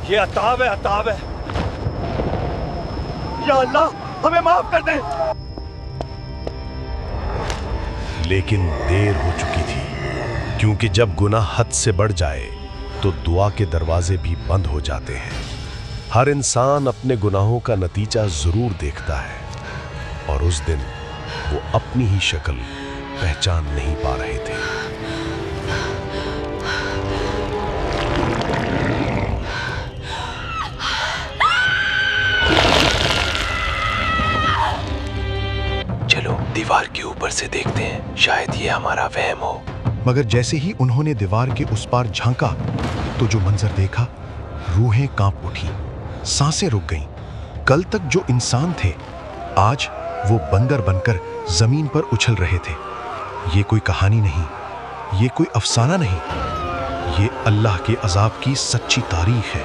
یہ عطاب ہے، عطاب ہے۔ یا اللہ ہمیں معاف کر دے۔ لیکن دیر ہو چکی تھی، کیونکہ جب گناہ حد سے بڑھ جائے تو دعا کے دروازے بھی بند ہو جاتے ہیں۔ ہر انسان اپنے گناہوں کا نتیجہ ضرور دیکھتا ہے، اور اس دن وہ اپنی ہی شکل پہچان نہیں پا رہے تھے۔ چلو دیوار کے اوپر سے دیکھتے ہیں، شاید یہ ہمارا وہم ہو۔ مگر جیسے ہی انہوں نے دیوار کے اس پار جھانکا تو جو منظر دیکھا، روحیں کانپ اٹھی، سانسیں رک گئیں۔ کل تک جو انسان تھے، آج وہ بندر بن کر زمین پر اچھل رہے تھے۔ یہ کوئی کہانی نہیں، یہ کوئی افسانہ نہیں، یہ اللہ کے عذاب کی سچی تاریخ ہے۔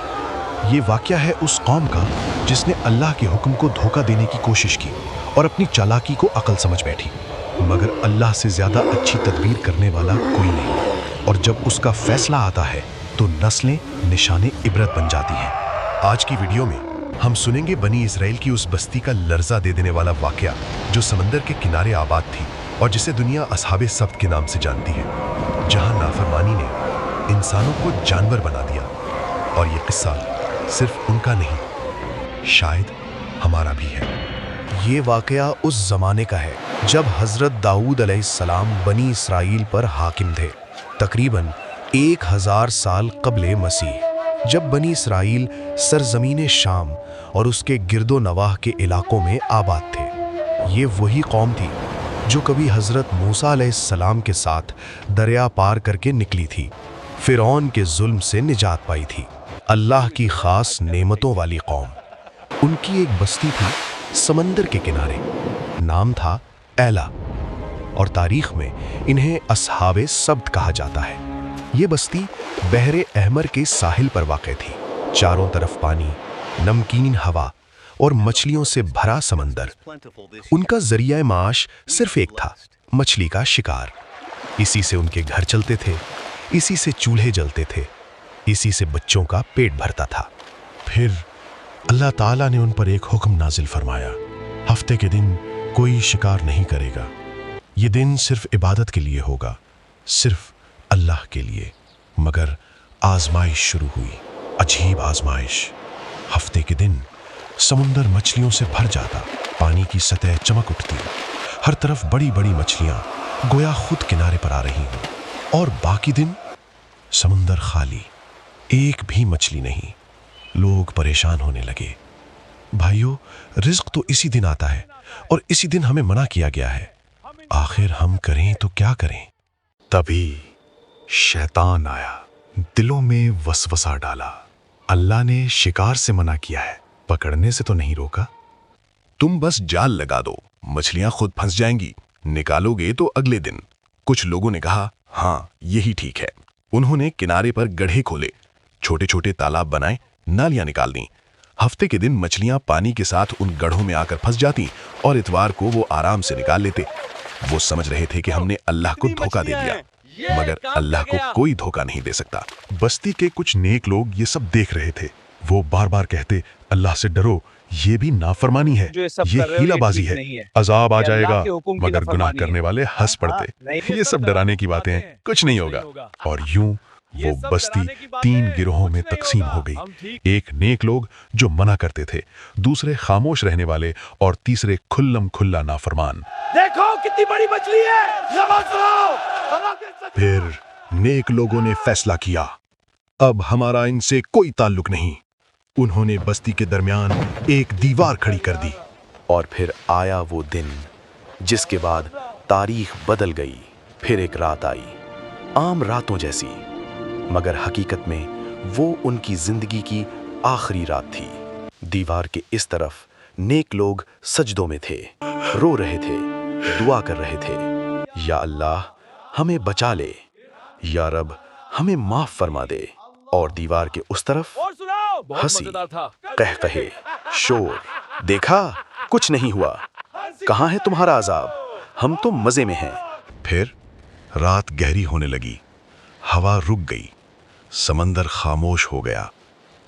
یہ واقعہ ہے اس قوم کا جس نے اللہ کے حکم کو دھوکہ دینے کی کوشش کی اور اپنی چالاکی کو عقل سمجھ بیٹھی، مگر اللہ سے زیادہ اچھی تدبیر کرنے والا کوئی نہیں، اور جب اس کا فیصلہ آتا ہے تو نسلیں نشان عبرت بن جاتی ہیں۔ آج کی ویڈیو میں ہم سنیں گے بنی اسرائیل کی اس بستی کا لرزہ دے دینے والا واقعہ جو سمندر کے کنارے آباد تھی اور جسے دنیا اصحاب سبت کے نام سے جانتی ہے، جہاں نافرمانی نے انسانوں کو جانور بنا دیا۔ اور یہ قصہ صرف ان کا نہیں، شاید ہمارا بھی ہے۔ یہ واقعہ اس زمانے کا ہے جب حضرت داؤد علیہ السلام بنی اسرائیل پر حاکم تھے، تقریباً 1000 سال قبل مسیح، جب بنی اسرائیل سرزمین شام اور اس کے گرد و نواح کے علاقوں میں آباد تھے۔ یہ وہی قوم تھی جو کبھی حضرت موسیٰ علیہ السلام کے ساتھ دریا پار کر کے نکلی تھی، فرعون کے ظلم سے نجات پائی تھی، اللہ کی خاص نعمتوں والی قوم۔ ان کی ایک بستی تھی سمندر کے کنارے، نام تھا ایلا، اور تاریخ میں انہیں اصحاب سبت کہا جاتا ہے۔ یہ بستی بحر احمر کے ساحل پر واقع تھی، چاروں طرف پانی، نمکین ہوا اور مچھلیوں سے بھرا سمندر۔ ان کا ذریعہ معاش صرف ایک تھا، مچھلی کا شکار۔ اسی سے ان کے گھر چلتے تھے، اسی سے چولہے جلتے تھے، اسی سے بچوں کا پیٹ بھرتا تھا۔ پھر اللہ تعالیٰ نے ان پر ایک حکم نازل فرمایا، ہفتے کے دن کوئی شکار نہیں کرے گا، یہ دن صرف عبادت کے لیے ہوگا، صرف اللہ کے لیے۔ مگر آزمائش شروع ہوئی، عجیب آزمائش۔ ہفتے کے دن سمندر مچھلیوں سے بھر جاتا، پانی کی سطح چمک اٹھتی، ہر طرف بڑی بڑی مچھلیاں گویا خود کنارے پر آ رہی ہوں، اور باقی دن سمندر خالی، ایک بھی مچھلی نہیں۔ لوگ پریشان ہونے لگے۔ بھائیو، رزق تو اسی دن آتا ہے اور اسی دن ہمیں منع کیا گیا ہے، آخر ہم کریں تو کیا کریں؟ تبھی شیطان آیا، دلوں میں وسوسہ ڈالا، اللہ نے شکار سے منع کیا ہے، پکڑنے سے تو نہیں روکا۔ تم بس جال لگا دو، مچھلیاں خود پھنس جائیں گی، نکالو گے تو اگلے دن۔ کچھ لوگوں نے کہا ہاں یہی ٹھیک ہے۔ انہوں نے کنارے پر گڑھے کھولے، چھوٹے چھوٹے تالاب بنائے، نالیاں نکال دیں۔ ہفتے کے دن مچھلیاں پانی کے ساتھ ان گڑھوں میں آ کر پھنس جاتی اور اتوار کو وہ آرام سے نکال لیتے۔ وہ سمجھ رہے تھے کہ ہم نے اللہ کو دھوکہ دے دیا، مگر اللہ کو کوئی دھوکہ نہیں دے سکتا۔ بستی کے کچھ نیک لوگ یہ سب دیکھ رہے تھے، وہ بار بار کہتے اللہ سے ڈرو، یہ بھی نافرمانی ہے، یہ ہیلہ بازی ہے، عذاب آ جائے گا۔ مگر گناہ کرنے والے ہنس پڑتے، یہ سب ڈرانے کی باتیں ہیں، کچھ نہیں ہوگا۔ اور یوں وہ بستی 3 گروہوں میں تقسیم ہو گئی، ایک نیک لوگ جو منع کرتے تھے، دوسرے خاموش رہنے والے، اور تیسرے کھلم کھلا نافرمان۔ دیکھو کتنی بڑی مچھلی ہے، نماز پڑھو۔ پھر نیک لوگوں نے فیصلہ کیا، اب ہمارا ان سے کوئی تعلق نہیں۔ انہوں نے بستی کے درمیان ایک دیوار کھڑی کر دی۔ اور پھر آیا وہ دن جس کے بعد تاریخ بدل گئی۔ پھر ایک رات آئی، عام راتوں جیسی، مگر حقیقت میں وہ ان کی زندگی کی آخری رات تھی۔ دیوار کے اس طرف نیک لوگ سجدوں میں تھے، رو رہے تھے، دعا کر رہے تھے، یا اللہ ہمیں بچا لے، یا رب ہمیں معاف فرما دے۔ اور دیوار کے اس طرف ہنسی، قہقہے، شور، دیکھا کچھ نہیں ہوا، کہاں ہے تمہارا عذاب، ہم تو مزے میں ہیں۔ پھر رات گہری ہونے لگی، ہوا رک گئی، سمندر خاموش ہو گیا،